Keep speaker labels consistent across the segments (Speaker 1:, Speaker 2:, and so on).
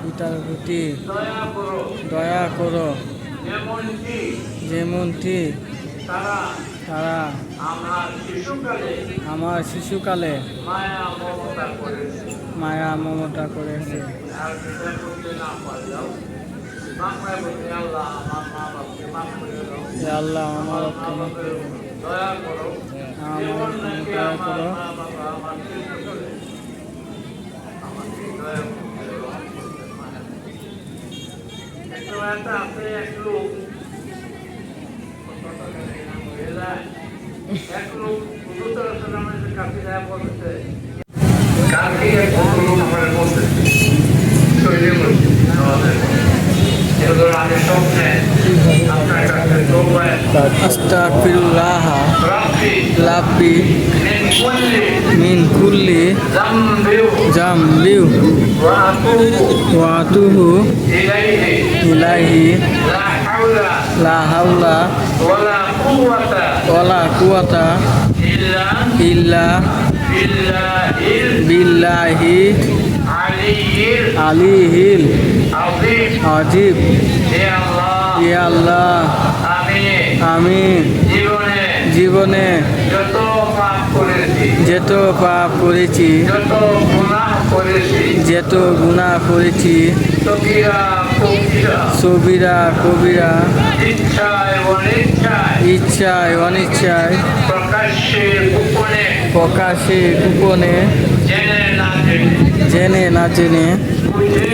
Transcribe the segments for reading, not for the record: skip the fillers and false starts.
Speaker 1: পিতার প্রতি
Speaker 2: দয়া করো,
Speaker 1: দয়া করো,
Speaker 2: যেমনটি
Speaker 1: যেমনটি তারা
Speaker 2: আমার শিশুকালে
Speaker 1: মায়া মমতা করেছে।
Speaker 2: আর যেটা করতে না পারলেও বাংলায় বলতে আল্লাহ আমার মা বাপকে মাফ করে দাও।
Speaker 1: হে আল্লাহ আমার
Speaker 2: মা বাপের দয়া করো, যেমন নাকি
Speaker 1: দয়া
Speaker 2: আমার
Speaker 1: করো,
Speaker 2: মা বাবা আমার শিশুকালে আমাকে দয়া করতে একটু একটা আপনি এক লোক এক লোক আমাদের কাছে যায় বলতে কালকে এক লোক আমার বলতে শরীরে বলছে আমাদের এগুলো আমি স্বপ্নে আপনার কাছে দৌড়ায়
Speaker 1: আস্তাগফিরুল্লাহ রাব্বি মিন কুল্লি জামবিউ ওয়া আতুবু ইলাইহি লা হাওলা ওয়ালা কুওয়াতা ইল্লা বিল্লাহি আলিহিল আজিব। হে আল্লাহ আমি জীবনে যত পাপ করেছি, যত গুনাহ করেছি, সবিরা কবিরা, ইচ্ছায় অনিচ্ছায়, প্রকাশ্যে গোপনে, জেনে না জেনে, বুঝে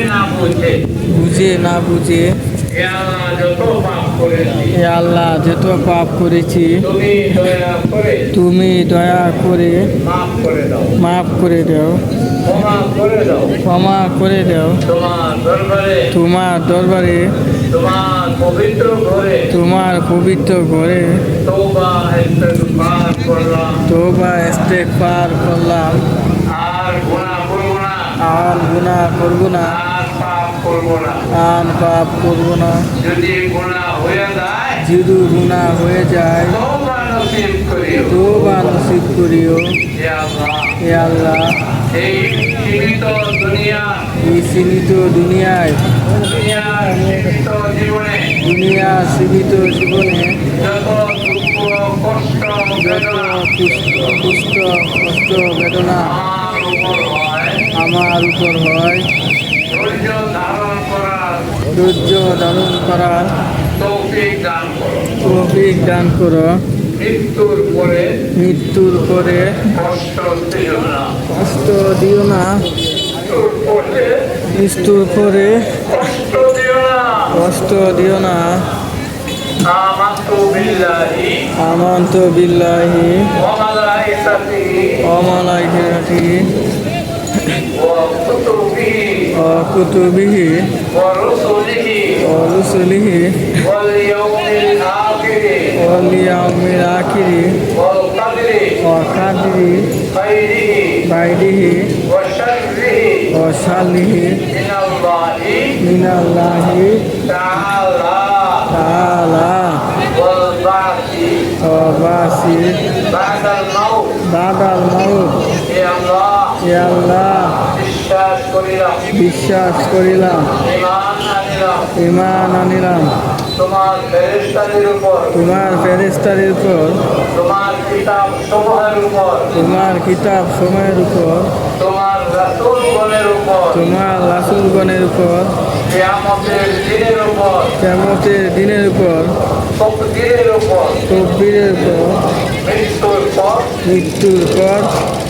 Speaker 1: না বুঝে, হে আল্লাহ যত পাপ করেছি তুমি দয়া করে মাফ করে দাও, ক্ষমা করে দাও। তোমার দরবারে তোমার পবিত্র ঘরে তওবা ইস্তেগফার করলাম, আর গুনাহ করব না, আর পাপ করব না।
Speaker 2: যদি গুনাহ
Speaker 1: হয়ে যায় তওবা নসিব করিও। হে আল্লাহ
Speaker 2: এই
Speaker 1: সীমিত দুনিয়ায় সীমিত জীবনে
Speaker 2: যত কষ্ট
Speaker 1: বেদনা আমার উপর হয়, ধৈর্য ধারণ করার তৌফিক দান করো। মৃত্যুর পরে কষ্ট দিও না, মৃত্যুর পরে কষ্ট দিও না। আমানতু বিল্লাহি ওয়া মালাইকাতিহি ওয়া কুতুবিহি ওয়া রুসুলিহি ওয়াল ইয়াউমিল আখিরি ওয়া কাদরি বাইরিহি ওয়া শাররিহি মিনাল্লাহি তাআলা ওয়া বাসি বাদাল মাউত। হে আল্লাহ বিশ্বাস করিলাম, ঈমান আনিলাম তোমার ফেরেশতাদের উপর, তোমার কিতাব সময়ের উপর, তোমার রাসূলগণের উপর, কিয়ামতের দিনের উপর, তকদীরের উপর, মৃত্যুর পর,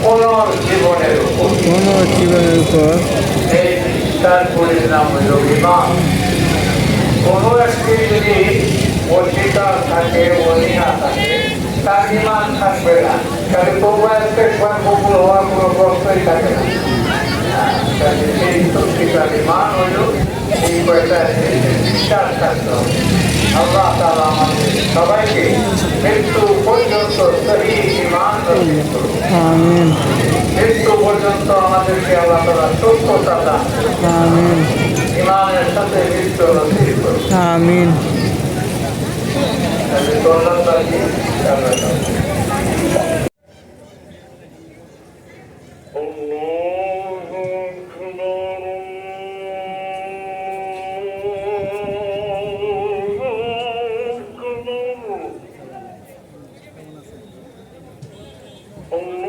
Speaker 1: পুনর্জীবনের উপর।
Speaker 2: কোনো একটি যদি অস্বীকার থাকে, অনীহা থাকে, তার ইমান থাকবে না। তাহলে কবুল হওয়ার কোনো প্রশ্নই থাকে না। সেই সত্যিকার ইমান হইল এই কয়টা বিশ্বাস থাকতে হবে। আল্লাহ তাআলা আমাদের সবাইকে মৃত্যু পর্যন্ত সহি ইমান নসিব করুন।
Speaker 1: আমিন।
Speaker 2: মৃত্যু পর্যন্ত আমাদেরকে আল্লাহ তাআলা সুস্থতা দান করুন।
Speaker 1: আমিন।
Speaker 2: ইমানের সাথে মৃত্যু নসিব করুন।
Speaker 1: আমিন।
Speaker 2: الله أكبر উম্মু